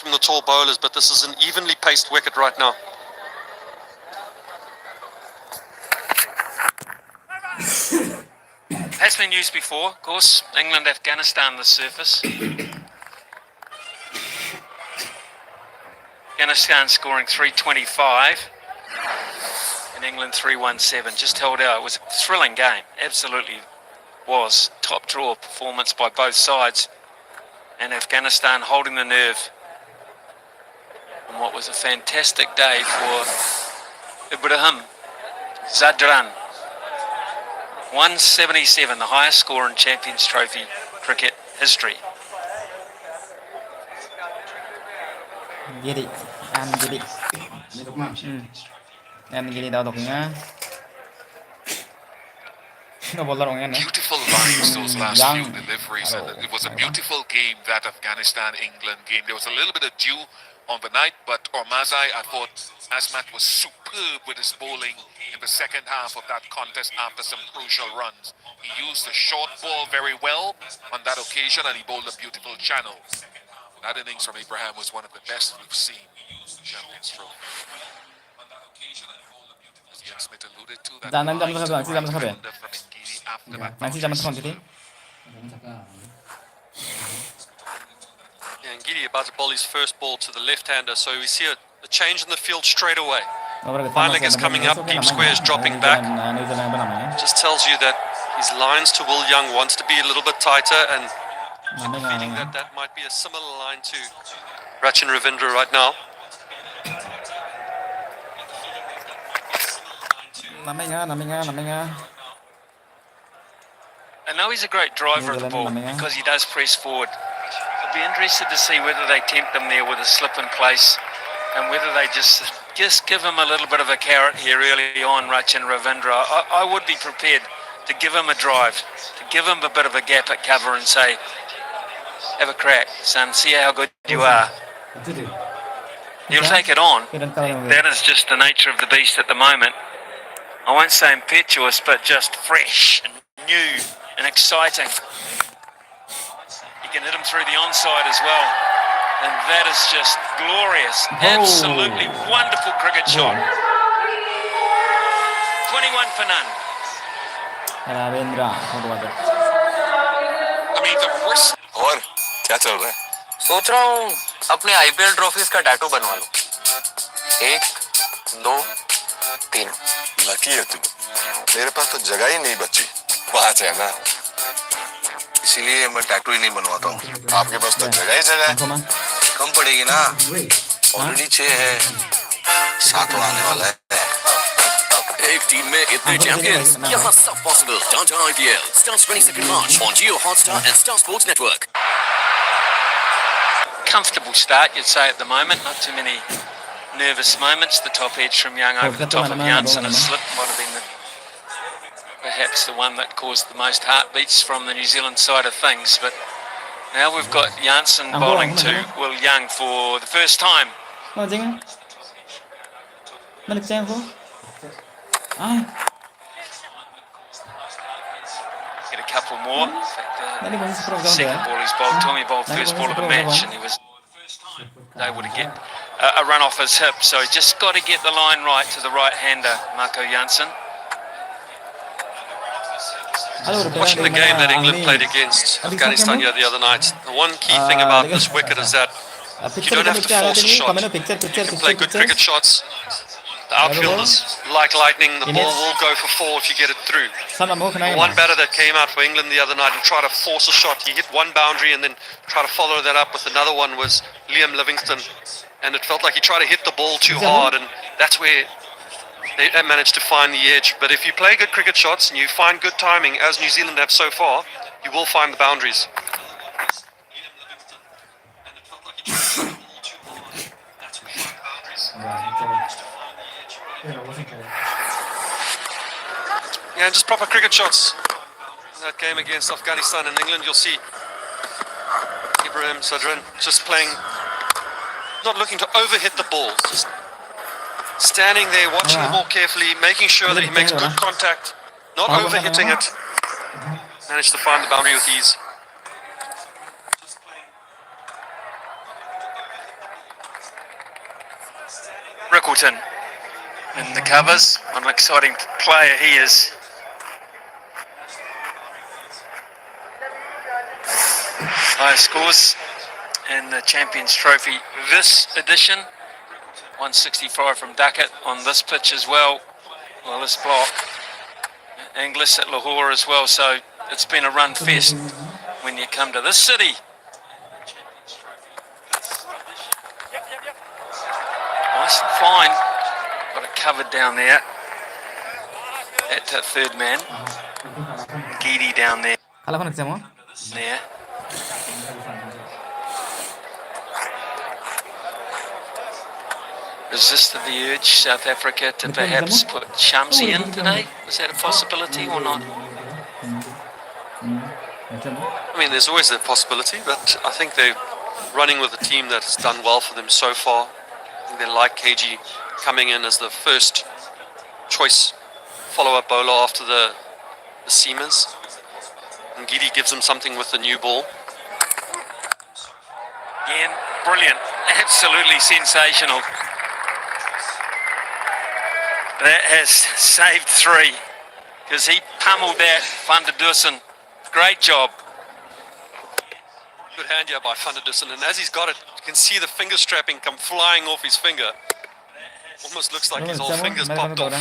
from the tall bowlers, but this is an evenly paced wicket right now. Has been used before, of course. England, Afghanistan, the surface. Afghanistan scoring 325 and England 317. Just held out. It was a thrilling game. Absolutely was. Top draw performance by both sides. And Afghanistan holding the nerve. And what was a fantastic day for Ibrahim Zadran. 177, the highest score in Champions Trophy cricket history. Giri, Giri. Giri daw doknya. Beautiful lines, those last few deliveries, and it was a beautiful game, that Afghanistan-England game. There was a little bit of dew on the night, but Ormazai, I thought Azmat was superb with his bowling in the second half of that contest after some crucial runs. He used the short ball very well on that occasion, and he bowled a beautiful channel. That innings from Ibrahim was one of the best we've seen in Champions Trophy. As Ian Smith alluded to, that Jangan sampai from Ngidi after that Nanti zaman selanjutnya. And Ngidi about to bowl his first ball to the left-hander, so we see a change in the field straight away. Fine leg is coming up, deep square is dropping back. Just tells you that his lines to Will Young wants to be a little bit tighter, and feeling that might be a similar line to Rachin Ravindra right now. I know he's a great driver of the ball because he does press forward. I'll be interested to see whether they tempt him there with a slip in place and whether they just give him a little bit of a carrot here early on, Rachin Ravindra. I would be prepared to give him a drive, to give him a bit of a gap at cover and say, have a crack, son, see how good you are. He'll take it on. That is just the nature of the beast at the moment. I won't say impetuous, but just fresh and new and exciting. You can hit him through the onside as well. And that is just glorious. Absolutely wonderful cricket shot. 21 for none. I mean, the risk. और क्या चल रहा है? सोच रहा हूँ अपने IPL trophies का टैटू बनवा लूं। 1, 2, 3। लकी है तू। मेरे पास तो जगह ही नहीं बची। 5 है ना। इसीलिए मैं टैटू ही नहीं बनवाता हूँ। आपके पास तो जगह ही जगह है। कम पड़ेगी ना। ऑलरेडी 6 है। 7वां आने वाला है। एक टीम में इतने चैंपियंस, यहाँ सब possible. Tata IPL starts 22nd March on Jio Hotstar and Star Sports Network. Comfortable start, you'd say, at the moment. Not too many nervous moments. The top edge from Young over the top of Janssen has slipped. Might have been perhaps the one that caused the most heartbeats from the New Zealand side of things. But now we've got Janssen bowling to Will Young for the first time. Get a couple more. In fact, second ball he's bowled. Tommy bowled first ball of the match, and he was able to get a run off his hip. So he just got to get the line right to the right-hander, Marco Janssen. Watching the game that England played against Afghanistan here the other night, the one key thing about this wicket is that you don't have to force a shot. You can play good cricket shots. The outfielders like lightning. The ball will go for 4 if you get it through. One batter that came out for England the other night and tried to force a shot, he hit one boundary and then tried to follow that up with another one, was Liam Livingstone. And it felt like he tried to hit the ball too hard, and that's where they managed to find the edge. But if you play good cricket shots and you find good timing, as New Zealand have so far, you will find the boundaries. Yeah, and just proper cricket shots. In that game against Afghanistan and England, you'll see Ibrahim Zadran just playing, not looking to overhit the ball, just standing there, watching the ball carefully, making sure that he makes good contact, not overhitting it. Managed to find the boundary with ease. Rickleton in the covers. An exciting player he is. Highest scores in the Champions Trophy this edition. 165 from Duckett on this pitch as well. Well, this block. Inglis at Lahore as well, so it's been a run fest when you come to this city. Nice and fine. Got it covered down there. At third man. Geedy down there. There. Resisted the urge, South Africa, to perhaps put Shamsi in today. Was that a possibility or not? I mean, there's always that possibility, but I think they're running with a team that's done well for them so far. I think they like KG coming in as the first choice follow-up bowler after the seamers. And Gidi gives them something with the new ball. Again, brilliant. Absolutely sensational. That has saved 3 because he pummeled that Van der Dussen. Great job. Good hand here by Van der Dussen, and as he's got it, you can see the finger strapping come flying off his finger. Almost looks like his whole fingers popped off.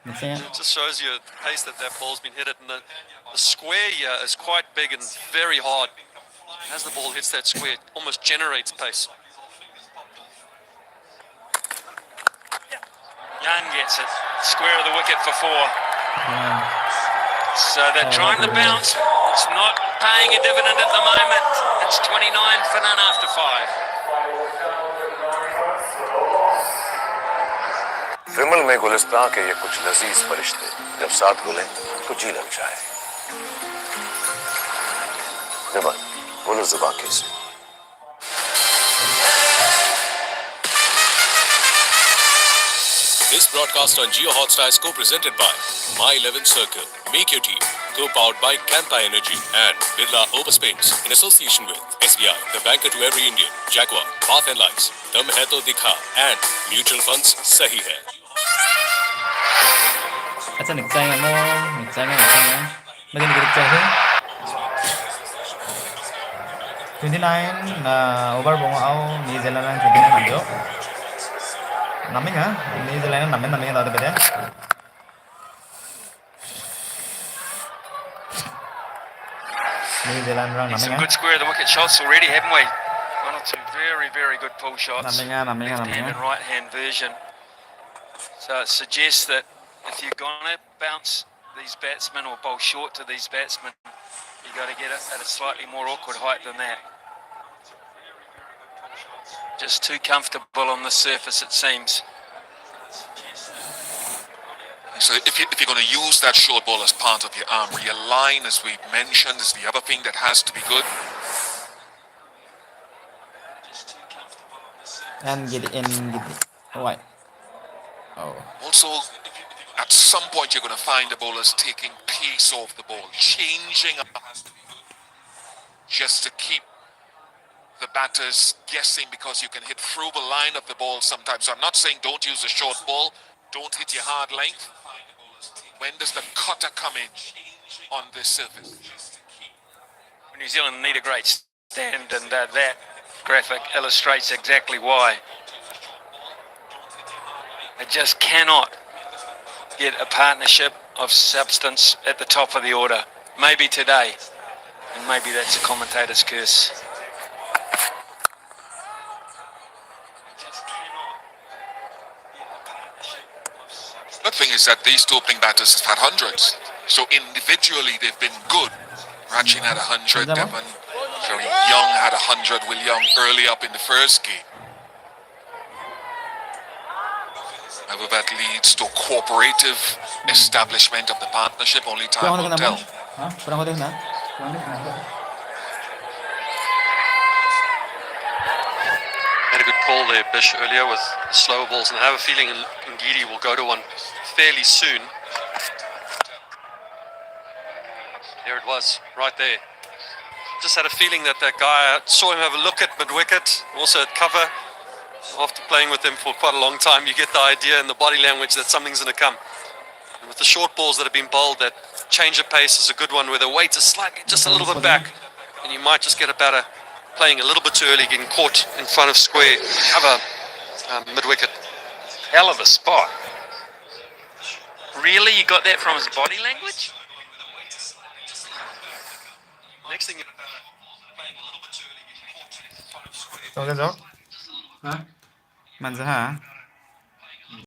It just shows you the pace that ball's been hit at, and the square here is quite big and very hard. As the ball hits that square, it almost generates pace. Young gets it. Square of the wicket for 4. So they're trying to bounce. It's not paying a dividend at the moment. It's 29 for none after 5. विमल में गुलिस्तां के ये कुछ लजीज फरिश्ते जब साथ बोले तो जी लग जाए। विमल बोलो जुबान कैसे? This broadcast on Jio Hotstar is co-presented by My 11 Circle, Make Your Team, co-powered by Kanta Energy and Birla Overspace in association with SBI, the banker to every Indian, Jaguar, Path and Lights, Dum Hai To Dikha, and mutual funds Sahi Hai. अच्छा निकचाएंगे निकचाएंगे लेकिन निकचाएंगे 29 over bóng ao New Zealand 29 manjo nắm hả New Zealand nắm đó được đấy New Zealand run nắm Some good square of the wicket shots already, haven't we? 1 or 2 very, very good pull shots. nắm Left hand and right hand version. So it suggests that if you're going to bounce these batsmen or bowl short to these batsmen, you got to get it at a slightly more awkward height than that. Just too comfortable on the surface, it seems. So if you're going to use that short ball as part of your arm, realign, as we mentioned, is the other thing that has to be good. and get it right Also, at some point you're going to find the bowlers taking pace off the ball, changing up just to keep the batters guessing, because you can hit through the line of the ball sometimes. So I'm not saying don't use a short ball, don't hit your hard length. When does the cutter come in on this surface? New Zealand need a great stand, and that graphic illustrates exactly why. They just cannot get a partnership of substance at the top of the order. Maybe today, and maybe that's a commentator's curse. The thing is that these two opening batters have had hundreds, so individually they've been good. Rachin had 100, Devon very young had 100, Will Young early up in the first game. Whether that leads to cooperative establishment of the partnership, only time will tell. Had a good call there, Bish, earlier with slower balls, and I have a feeling Ngidi will go to one fairly soon. There it was, right there. just had a feeling that guy, saw him have a look at mid-wicket, also at cover. After playing with him for quite a long time, you get the idea in the body language that something's going to come. And with the short balls that have been bowled, that change of pace is a good one where the weight is slightly, just a little bit back, and you might just get a batter playing a little bit too early, getting caught in front of square cover mid-wicket. Hell of a spot. Really? You got that from his body language? Next thing, playing a little bit too early, getting caught in front of square. Oke, Zok. Manzaha.